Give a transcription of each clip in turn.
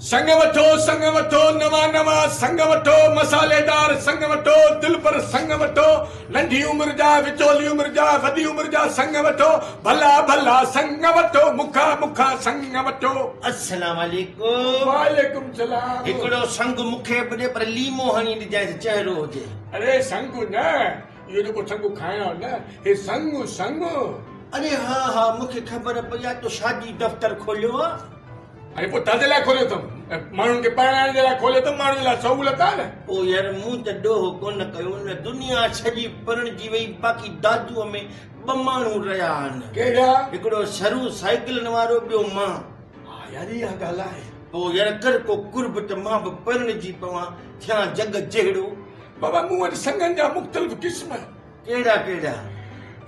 संग वठो नवा नवा संग वठो मसालेदार संग वठो दिल पर संग वठो नंढी उम्र जा विचोली उम्र जा वडी उम्र जा संग वठो भला भला संग वठो मुखा मुखा संग वठो। अस्सलाम वालेकुम। वालेकुम सलाम। हिकड़ो संग मुखे बदे पर लीमो हणी ॾिजांइ चेहरो हुजे। अरे संग न इहो जेको संग खाइणो न हे संग संग। अरे हाँ हाँ मुखे खबर पई आहे तो शादी दफ्तर खोलियो आहे। अरे पोइ ताजे लाइ खोलियो अथमि माण्हुनि खे पढ़ाइण जे लाइ खोलियो अथमि माण्हुनि जे लाइ सहूलियत आहे न। पोइ यार मूं त ॾोह कोन कयो न दुनिया सॼी परणजी वई बाक़ी दादूअ में ॿ माण्हू रहिया आहिनि। कहिड़ा? हिकिड़ो सरू साइकिलनि वारो ॿियो मां। हा यार इहा ॻाल्हि आहे। पोइ यार कर को कुर्ब त मां बि परणजी पवां थियां जग जहिड़ो। बाबा मूं वटि संगनि जा मुख़्तलिफ़ क़िस्म। कहिड़ा कहिड़ा?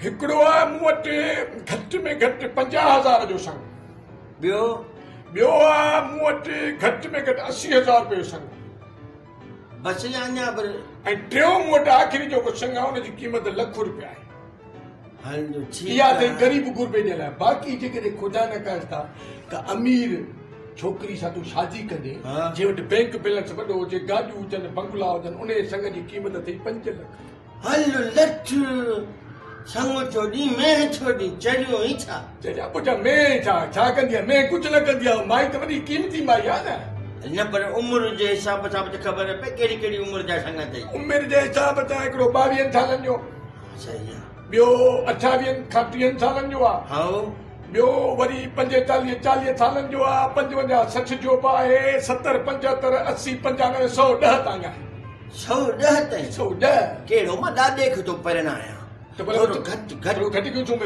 हिकिड़ो आहे मूं वटि घटि में घटि 50,000 जो संग। ॿियो आहे मूं वटि घटि में घटि 80,000 रुपए जो संग। बसि अञा बि। ऐं टियों मूं वटि आख़िरी जेको संग आहे हुनजी क़ीमत लख रुपया आहे। हलो ठीकु इहा अथई ग़रीब गुरबे जे लाइ। बाक़ी जेकॾहिं ख़ुदा न करिस्ता त अमीर छोकिरी सां तूं शादी कंदे जंहिं वटि बैंक बैलेंस वॾो हुजे गाॾियूं हुजनि बंगला हुजनि उन जे संग जी क़ीमत अथई 5 लख। हलो लठ संग छोड़ी मैं छोड़ी चरियो ई छा? चरिया पुटा मैं छा कंदी आहे? मैं कुझु न कंदी आहे। माई त वॾी क़ीमती माई आहे न पर उम्र जे हिसाब सां मुझे खबर पए कहिड़ी कहिड़ी उम्र जा संग अथई। उम्र जे हिसाब सां हिकिड़ो 22 सालनि जो। सही आहे। ॿियो 28 खां 30 सालनि जो आहे। हा। ॿियो वरी 45 40 सालनि जो आहे। 55 60 जो बि आहे। 70 75 80 95 110 ताईं आहे। 110 ताईं? 110 कहिड़ो मां ॾाॾे खे थो परिण आहियां। घटि क्यों छो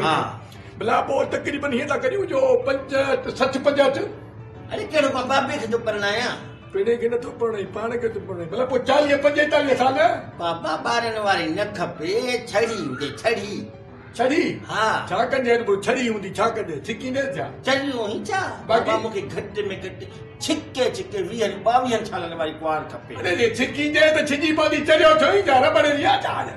भला पोइ तक़रीबन हीअं था करियूं जो 65 60 65। अरे कहिड़ो मां बाबे खे थो परिण आहियां। पिणे खे नथो पढ़े पाण खे थो पढ़े भला पोइ 40 45 साल। बाबा ॿारनि वारी न खपे छड़ी हुजे छड़ी। छड़ी? हा। छा कंदे छड़ी हूंदी छा कंदे छिकींदे छा? चरियो ई छा? बाबा मूंखे घटि में घटि छिके 20 22 सालनि वारी कुंवार खपे। अरे छिकींदे त छिजी पवंदी चरियो छो ई छा रबड़ जी आहे छा?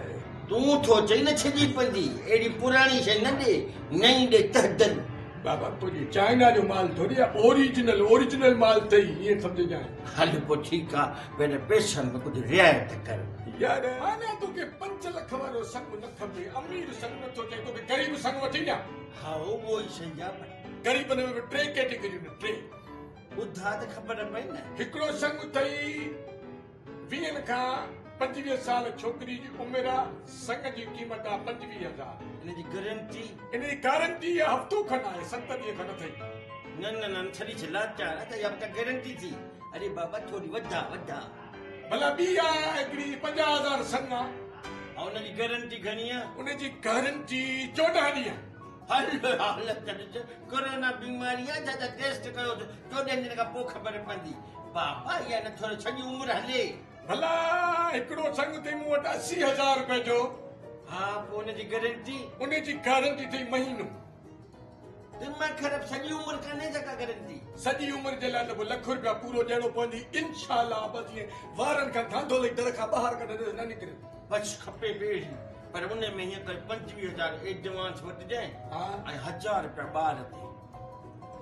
तूं थो चई न छिजी पवंदी अहिड़ी पुराणी शइ न ॾे नई ॾे तहदन। बाबा तुंहिंजी चाइना जो माल थोड़ी आहे ओरिजिनल माल अथई ईअं सम्झजांइ। हल पोइ ठीकु आहे पर पैसनि में कुझु रियायत कर। यार हाणे तोखे 5 लख वारो संग न खपे अमीर संग नथो चई तोखे ग़रीब संग वठी ॾियां। हा उहो ई सही आहे। ग़रीबनि में बि 3 कैटेगरियूं आहिनि 3। ॿुधा त ख़बर पई न। हिकिड़ो संग अथई 20 खां 25 साल छोकिरी जी उमिरि आहे। संग जी क़ीमत आहे 25,000। इन जी गारंटी? इन जी गारंटी हफ़्तो खनि आहे 7 ॾींहं खनि अथई। न छड़ी लाचार त इहा त गारंटी थी। अरे बाबा थोड़ी वधा भला ॿी आहे हिकिड़ी 50,000 संग आहे। ऐं उन जी गारंटी घणी आहे? उन जी गारंटी 14 ॾींहं। कोरोना बीमारी आहे छा टेस्ट कयो 14 ॾींहं खां पोइ ख़बर पवंदी। बाबा इहा न थोरो सॼी उमिरि हले। भला हिकिड़ो संग अथई मूं वटि 80,000 रुपए जो। हा पोइ उन जी गारंटी? उन जी गारंटी अथई महीनो। दिमाग़ ख़राब सॼी उमिरि कान्हे जेका गारंटी? सॼी उमिरि जे लाइ त पोइ लख रुपया पूरो ॾियणो पवंदी इंशाअल्लाह। बसि ईअं वारनि खां धांधो लई दर खां ॿाहिरि कढे न निकिरे। बसि खपे ॿेड़ी पर उन में हीअं कर 25,000 एडवांस वठिजांइ ऐं 1,000 रुपया ॿार ते।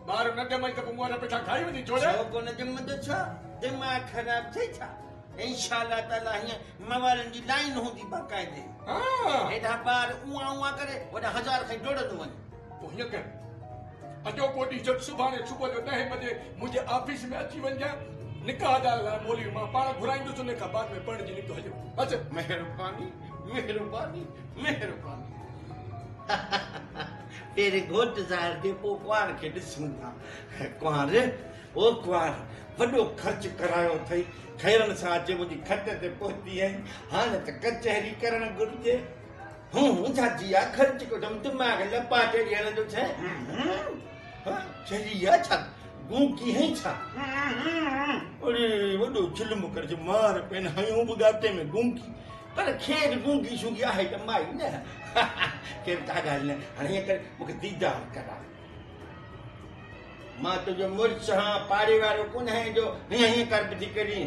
ॿार न ॼमाई त पोइ मूं वटि पैसा खाई वेंदी छोड़े। छो कोन ॼमंदो छा? दिमाग़ ख़राब थिए छा? इंशाअल्लाह ताला हीअं मवारनि जी लाइन हूंदी बाक़ाइदे। हेॾा ॿार उआ करे वॾा 1,000 खई डोड़ंदो वञे। पोइ हीअं कर अचो कोटी जब सुभाणे सुबुह जो 10 बजे मुंहिंजे ऑफिस में अची वञजांइ। निकाह जा ॿोलियूं मां पाण घुराईंदुसि उन खां बाद में पढ़जी निकितो हलियो। बसि महिरबानी महिरबानी महिरबानी। तेरे घोट ज़ाहिर दे पोइ कुंवार खे ॾिसूं था। कुंवार ओ कुंवार वॾो ख़र्च करायो अथई खैरनि सां अचे मुंहिंजी खट ते पहुती आहीं। हाणे त कचहरी करणु घुरिजे। हूं छाजी आहे ख़र्च कढमि दिमाग़ लपाटे ॾियण जो छा चई आहे छा गूंकी है छा? अरे वॾो चिलम कर मार पेन हयूं बि गाते में गूंकी पर खेर गूंगी शूंगी आहे त माई न। केर का ॻाल्हि न। हाणे हीअं करे मूंखे दीदार करा। मां तुंहिंजो मुड़ुसु हाँ पाड़े वारो कोन है जो हीअं कर बि थी करी।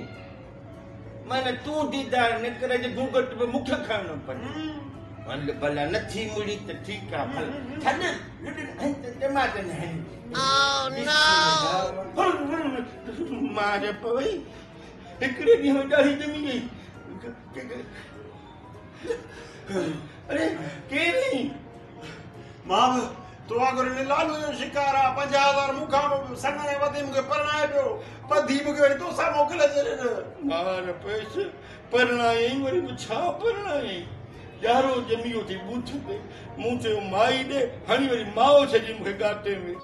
माना तूं दीदार न करे घूंघट बि मूंखे खणणो पए। मन भला नथी मुड़ी त ठीक आ भला छन टमाटर नहीं मारे पवई हिकड़े दी हो ॾाढी जमी गई अरे के नहीं मां तो अगर लालू जो शिकार आ 50,000 मुखा सगने वदी मुके परणाए पियो पधी मुके वरी तो सा मोकले जरे मार पैसे परणाए वरी छा परणाए यारो जमियो थी बूथ पे मुंह चयो माई दे हणी वरी माओ छजी मुके गाते में